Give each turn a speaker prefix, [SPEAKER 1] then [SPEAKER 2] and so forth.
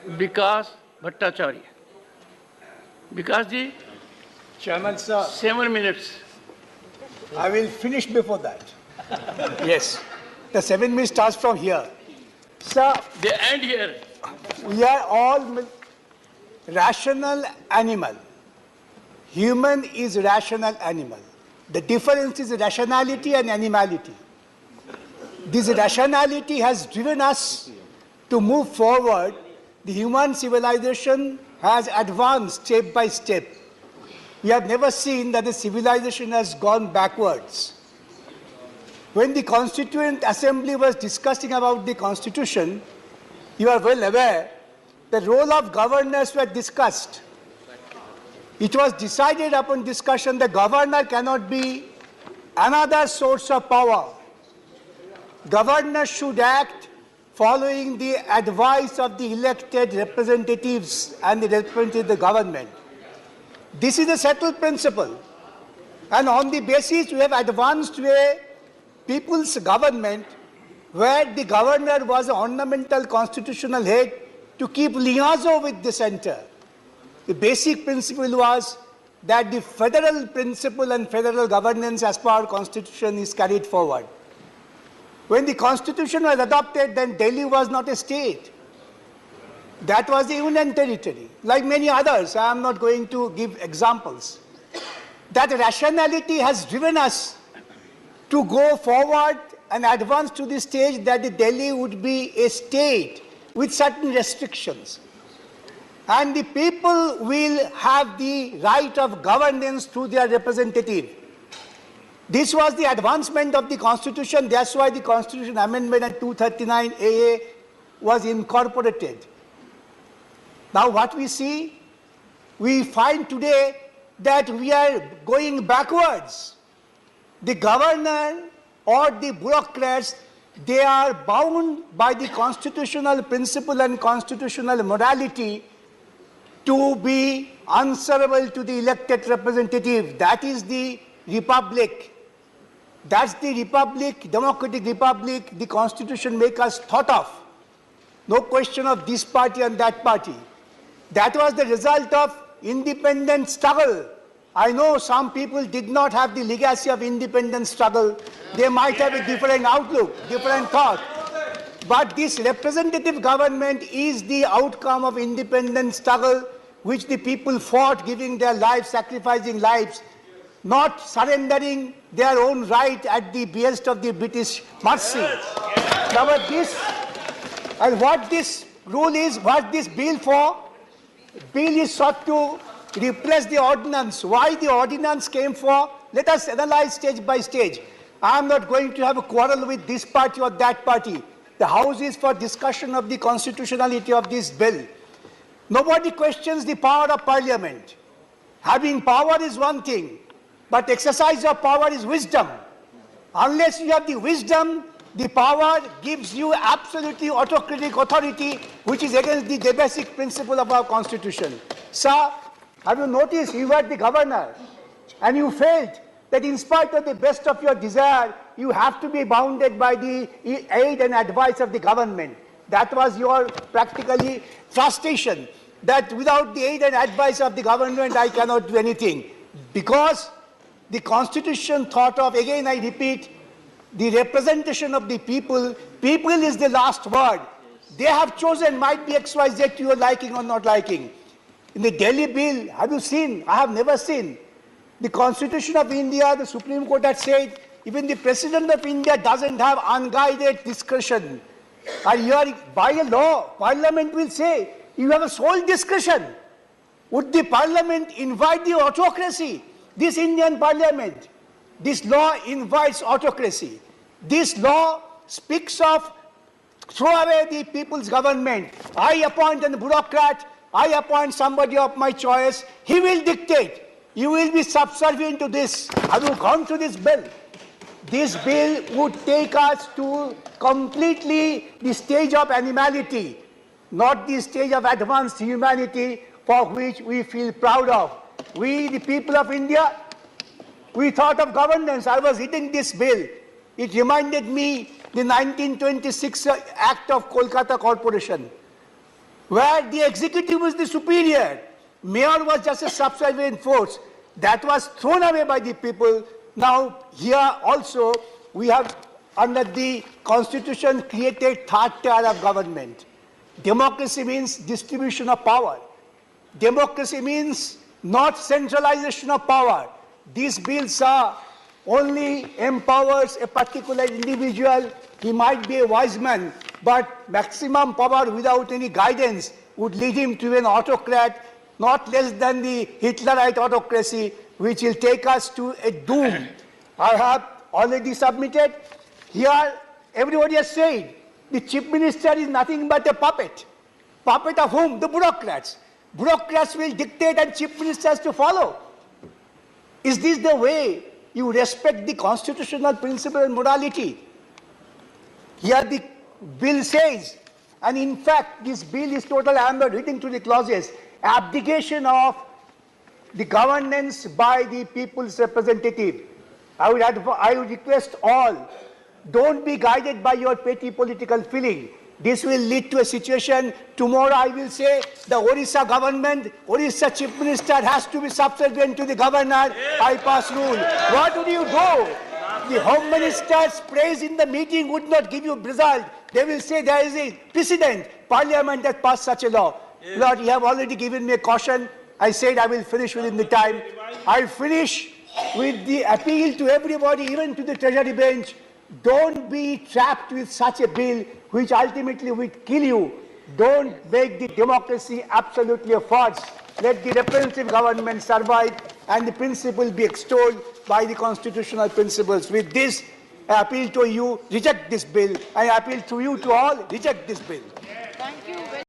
[SPEAKER 1] Vikas Bhattacharya. Vikas ji,
[SPEAKER 2] Chairman, sir,
[SPEAKER 1] 7 minutes.
[SPEAKER 2] I will finish before that. Yes. The 7 minutes starts from here. Sir,
[SPEAKER 1] They end here.
[SPEAKER 2] we are all rational animal. Human is rational animal. The difference is rationality and animality. This rationality has driven us to move forward. The human civilization has advanced step by step. We have never seen that the civilization has gone backwards. When the Constituent Assembly was discussing about the Constitution, you are well aware the role of governors were discussed. It was decided upon discussion the governor cannot be another source of power. Governors should act following the advice of the elected representatives and the representative of the government. This is a settled principle. And on the basis we have advanced to a people's government where the governor was an ornamental constitutional head to keep liaison with the center. The basic principle was that the federal principle and federal governance as per our constitution is carried forward. When the constitution was adopted, then Delhi was not a state. That was the union territory. Like many others, I am not going to give examples. That rationality has driven us to go forward and advance to the stage that the Delhi would be a state with certain restrictions. And the people will have the right of governance through their representative. This was the advancement of the Constitution. That's why the Constitution Amendment and 239 AA was incorporated. Now what we see, we find today that we are going backwards. The governor or the bureaucrats, they are bound by the constitutional principle and constitutional morality to be answerable to the elected representative. That is the republic. That's the republic, democratic republic, the constitution makes us thought of. No question of this party and that party. That was the result of independent struggle. I know some people did not have the legacy of independent struggle. They might have a different outlook, different thought. But this representative government is the outcome of independent struggle which the people fought, giving their lives, sacrificing lives, not surrendering their own right at the behest of the British mercy. Now this, and what this rule is, what this bill for? Bill is sought to replace the ordinance. Why the ordinance came for? Let us analyze stage by stage. I am not going to have a quarrel with this party or that party. The House is for discussion of the constitutionality of this bill. Nobody questions the power of Parliament. Having power is one thing, but exercise of power is wisdom. Unless you have the wisdom, the power gives you absolutely autocratic authority, which is against the basic principle of our constitution. Sir, have you noticed you were the governor and you felt that in spite of the best of your desire, you have to be bounded by the aid and advice of the government. That was your practically frustration, that without the aid and advice of the government, I cannot do anything. Because the constitution thought of, again I repeat, the representation of the people. People is the last word. They have chosen, might be XYZ to your liking or not liking. In the Delhi bill, have you seen? I have never seen. The Constitution of India, the Supreme Court had said, even the President of India doesn't have unguided discretion. And here, by a law, Parliament will say, you have a sole discretion. Would the Parliament invite the autocracy? This Indian Parliament, this law invites autocracy. This law speaks of throw away the people's government. I appoint a bureaucrat, I appoint somebody of my choice, he will dictate. You will be subservient to this. Have you gone through this bill? This bill would take us to completely the stage of animality, not the stage of advanced humanity for which we feel proud of. We, the people of India, we thought of governance. I was reading this bill. It reminded me the 1926 Act of Kolkata Corporation. where the executive was the superior. Mayor was just a subservient force. That was thrown away by the people. Now, here also, we have, under the Constitution, created third tier of government. Democracy means distribution of power. Democracy means not centralization of power. These bills are only empowers a particular individual. He might be a wise man, but maximum power without any guidance would lead him to an autocrat, not less than the Hitlerite autocracy, which will take us to a doom. I have already submitted. Here, everybody has said, the chief minister is nothing but a puppet. Puppet of whom? The bureaucrats. Bureaucrats will dictate and chief ministers to follow. Is this the way you respect the constitutional principle and morality? Here the bill says, and in fact this bill is total amber, reading through the clauses, abdication of the governance by the people's representative. I would request all, don't be guided by your petty political feeling. This will lead to a situation, tomorrow I will say the Orissa government, Orissa chief minister has to be subservient to the governor, I pass rule. What would you do? The home minister's praise in the meeting would not give you result. They will say there is a precedent. Parliament has passed such a law. Lord, you have already given me a caution. I said I will finish within the time. I'll finish with the appeal to everybody, even to the Treasury bench. Don't be trapped with such a bill which ultimately will kill you. Don't make the democracy absolutely a farce. Let the representative government survive and the principle be extolled by the constitutional principles. With this, I appeal to you, reject this bill. I appeal to you to all, reject this bill.
[SPEAKER 3] Thank you.